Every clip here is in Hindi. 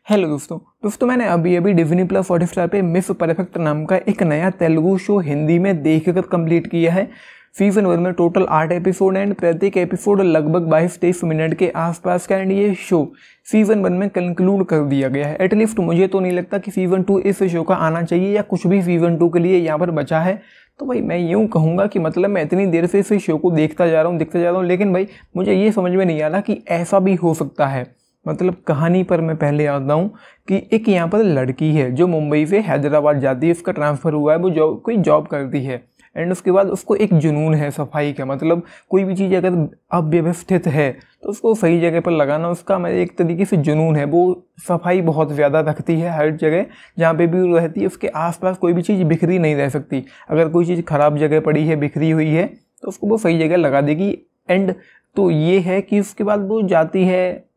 हेलो दोस्तों मैंने अभी अभी डिज्नी प्लस हॉटस्टार पे मिस परफेक्ट नाम का एक नया तेलुगु शो हिंदी में देखकर कंप्लीट किया है। सीजन 1 में टोटल 8 एपिसोड एंड प्रत्येक एपिसोड लगभग 22-23 मिनट के आसपास का एंड ये शो सीजन 1 में कंक्लूड कर दिया गया है। एटलीस्ट मुझे तो नहीं लगता कि सीजन 2 इस शो का आना चाहिए या कुछ भी सीजन 2 के लिए यहाँ पर बचा है। तो भाई मैं यूँ कहूँगा कि मतलब मैं इतनी देर से इस शो को देखता जा रहा हूँ लेकिन भाई मुझे ये समझ में नहीं आ रहा कि ऐसा भी हो सकता है। मतलब कहानी पर मैं पहले आता हूँ कि एक यहाँ पर लड़की है जो मुंबई से हैदराबाद जाती है, उसका ट्रांसफ़र हुआ है, वो कोई जॉब करती है एंड उसके बाद उसको एक जुनून है सफाई का। मतलब कोई भी चीज़ अगर अव्यवस्थित है तो उसको सही जगह पर लगाना उसका एक तरीके से जुनून है। वो सफाई बहुत ज़्यादा रखती है, हर जगह जहाँ पे भी वो रहती है उसके आसपास कोई भी चीज़ बिखरी नहीं रह सकती। अगर कोई चीज़ ख़राब जगह पड़ी है, बिखरी हुई है तो उसको वो सही जगह लगा देगी। एंड तो ये है कि उसके बाद वो जाती है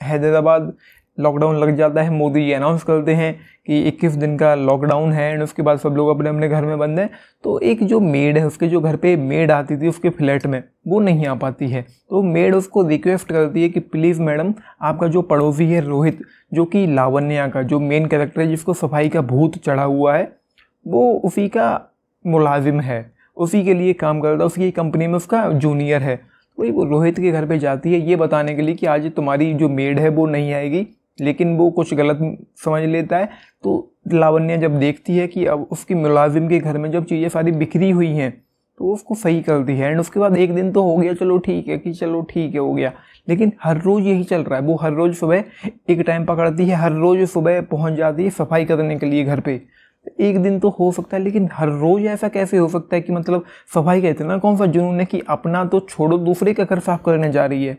हैदराबाद, लॉकडाउन लग जाता है, मोदी ये अनाउंस करते हैं कि 21 दिन का लॉकडाउन है एंड उसके बाद सब लोग अपने अपने घर में बंद हैं। तो एक जो मेड है, उसके जो घर पे मेड आती थी उसके फ्लैट में, वो नहीं आ पाती है। तो मेड उसको रिक्वेस्ट करती है कि प्लीज़ मैडम, आपका जो पड़ोसी है रोहित, जो कि लावण्या का जो मेन कैरेक्टर है जिसको सफाई का भूत चढ़ा हुआ है, वो उसी का मुलाजिम है, उसी के लिए काम करता है, उसकी कंपनी में उसका जूनियर है। वही वो रोहित के घर पे जाती है ये बताने के लिए कि आज तुम्हारी जो मेड है वो नहीं आएगी, लेकिन वो कुछ गलत समझ लेता है। तो लावण्या जब देखती है कि अब उसकी मुलाजिम के घर में जब चीज़ें सारी बिखरी हुई हैं तो उसको सही करती है। एंड उसके बाद एक दिन तो हो गया, चलो ठीक है हो गया, लेकिन हर रोज़ यही चल रहा है। वो हर रोज़ सुबह एक टाइम पकड़ती है, हर रोज़ सुबह पहुँच जाती है सफाई करने के लिए घर पर। एक दिन तो हो सकता है, लेकिन हर रोज़ ऐसा कैसे हो सकता है कि मतलब सफाई का इतना कौन सा जुनून है कि अपना तो छोड़ो दूसरे का घर साफ करने जा रही है।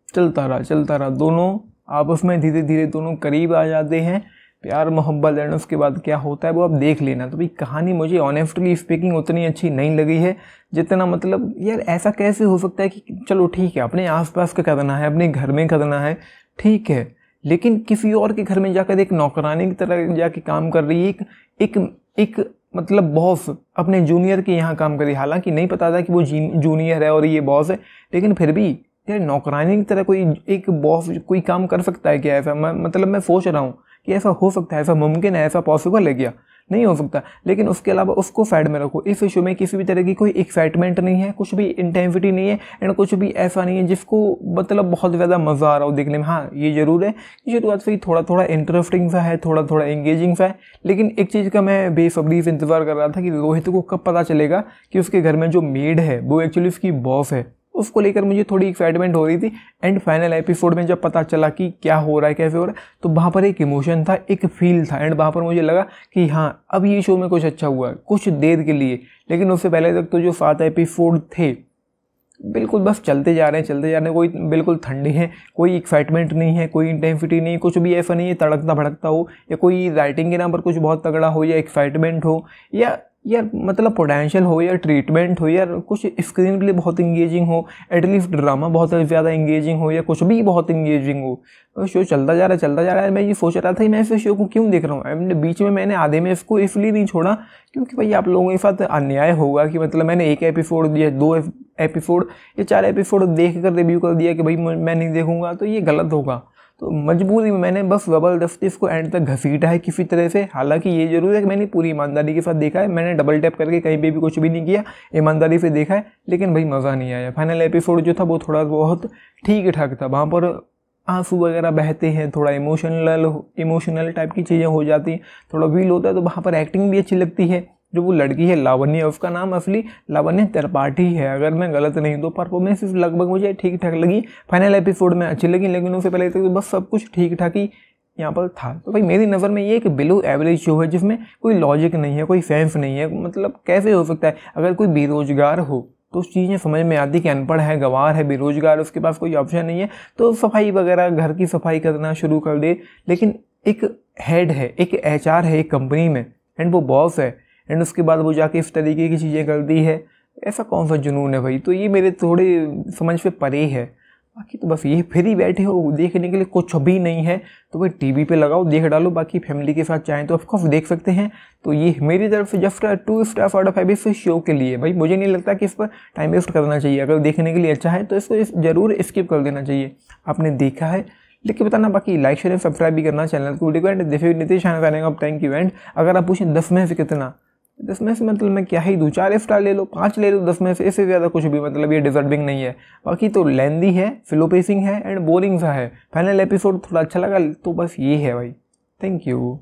चलता रहा, दोनों आपस में धीरे धीरे दोनों करीब आ जाते हैं, प्यार मोहब्बत एंड उसके बाद क्या होता है वो आप देख लेना। तो भाई कहानी मुझे ऑनेस्टली स्पीकिंग उतनी अच्छी नहीं लगी है जितना, मतलब यार ऐसा कैसे हो सकता है कि चलो ठीक है अपने आसपास का करना है, अपने घर में करना है, ठीक है, लेकिन किसी और के घर में जाकर एक नौकरानी की तरह जाके काम कर रही है। एक मतलब बॉस अपने जूनियर के यहाँ काम कर रही है, हालांकि नहीं पता था कि वो जूनियर है और ये बॉस है, लेकिन फिर भी यार नौकरानी की तरह कोई एक बॉस कोई काम कर सकता है क्या? ऐसा मैं सोच रहा हूँ कि ऐसा हो सकता है, ऐसा मुमकिन है, ऐसा पॉसिबल है क्या? नहीं हो सकता। लेकिन उसके अलावा उसको साइड में रखो। इस इशू में किसी भी तरह की कोई एक्साइटमेंट नहीं है, कुछ भी इंटेंसिटी नहीं है एंड कुछ भी ऐसा नहीं है जिसको मतलब बहुत ज़्यादा मज़ा आ रहा हो देखने में। हाँ ये ज़रूर है कि शुरुआत से ही थोड़ा इंटरेस्टिंग सा है, थोड़ा एंगेजिंग सा है, लेकिन एक चीज़ का मैं बेसब्री से इंतज़ार कर रहा था कि रोहित को कब पता चलेगा कि उसके घर में जो मेड है वो एक्चुअली उसकी बॉस है। उसको लेकर मुझे थोड़ी एक्साइटमेंट हो रही थी। एंड फाइनल एपिसोड में जब पता चला कि क्या हो रहा है, कैसे हो रहा है, तो वहाँ पर एक इमोशन था, एक फील था एंड वहाँ पर मुझे लगा कि हाँ अब ये शो में कुछ अच्छा हुआ है कुछ देर के लिए। लेकिन उससे पहले तक तो जो 7 एपिसोड थे बिल्कुल बस चलते जा रहे हैं, कोई बिल्कुल ठंडे हैं, कोई एक्साइटमेंट नहीं है, कोई इंटेंसिटी नहीं, कुछ भी ऐसा नहीं है तड़कता भड़कता हो या कोई राइटिंग के नाम पर कुछ बहुत तगड़ा हो या एक्साइटमेंट हो या मतलब पोटेंशियल हो या ट्रीटमेंट हो या कुछ स्क्रीन प्ले बहुत इंगेजिंग हो, एटलीस्ट ड्रामा बहुत ज़्यादा इंगेजिंग हो या कुछ भी बहुत इंगेजिंग हो। तो शो चलता जा रहा है। मैं ये सोच रहा था मैं इस शो को क्यों देख रहा हूँ। बीच में मैंने आधे में इसको इसलिए नहीं छोड़ा क्योंकि भाई आप लोगों के साथ अन्याय होगा कि मतलब मैंने 1 एपिसोड या 2 एपिसोड या 4 एपिसोड देख कर रिव्यू कर दिया कि भाई मैं नहीं देखूंगा, तो ये गलत होगा। तो मजबूरी में मैंने बस ज़बरदस्ती इसको एंड तक घसीटा है किसी तरह से। हालांकि ये जरूर है कि मैंने पूरी ईमानदारी के साथ देखा है, मैंने डबल टैप करके कहीं पे भी कुछ भी नहीं किया, ईमानदारी से देखा है, लेकिन भाई मज़ा नहीं आया। फाइनल एपिसोड जो था वो थोड़ा बहुत ठीक ठाक था, वहाँ पर आंसू वगैरह बहते हैं, थोड़ा इमोशनल टाइप की चीज़ें हो जाती हैं, थोड़ा फील होता है, तो वहाँ पर एक्टिंग भी अच्छी लगती है। जो वो लड़की है लावण्या, उसका नाम असली लावण्या त्रिपाठी है अगर मैं गलत नहीं, तो परफॉर्मेंस लगभग मुझे ठीक ठाक लगी। फाइनल एपिसोड में अच्छी लगी, लेकिन उससे पहले तक तो बस सब कुछ ठीक ठाक ही यहाँ पर था। तो भाई मेरी नज़र में ये एक बिलो एवरेज शो है जिसमें कोई लॉजिक नहीं है, कोई सेंस नहीं है। मतलब कैसे हो सकता है अगर कोई बेरोजगार हो तो उस चीज़ें समझ में आती कि अनपढ़ है, गंवार है, बेरोजगार, उसके पास कोई ऑप्शन नहीं है तो सफाई वगैरह घर की सफाई करना शुरू कर दे। लेकिन एक हेड है, एक HR है एक कंपनी में एंड वो बॉस है एंड उसके बाद वो जाके इस तरीके की चीज़ें करती है, ऐसा कौन सा जुनून है भाई? तो ये मेरे थोड़े समझ पे परे है। बाकी तो बस ये फ्री बैठे हो देखने के लिए कुछ भी नहीं है तो भाई टीवी पे लगाओ देख डालो। बाकी फैमिली के साथ चाहें तो ऑफकोर्स देख सकते हैं। तो ये मेरी तरफ से जस्ट 2 स्टार आउट ऑफ 5 इस शो के लिए। भाई मुझे नहीं लगता कि इस पर टाइम वेस्ट करना चाहिए। अगर देखने के लिए अच्छा है तो इसको ज़रूर स्किप कर देना चाहिए। आपने देखा है लिख के बताना। बाकी लाइक शेयर सब्सक्राइब भी करना चैनल को। वीडियो को एंड देखिए नीतीश करेंगे। अब थैंक यू। एंड अगर आप पूछें 10 में से कितना, 10 में से मतलब मैं क्या ही दूँ, 4 स्टार ले लो, 5 ले लो 10 में से, इससे ज़्यादा कुछ भी मतलब ये डिजर्विंग नहीं है। बाकी तो लेंदी है, स्लो पेसिंग है एंड बोरिंग सा है। फाइनल एपिसोड थोड़ा अच्छा लगा तो बस ये है भाई। Thank you.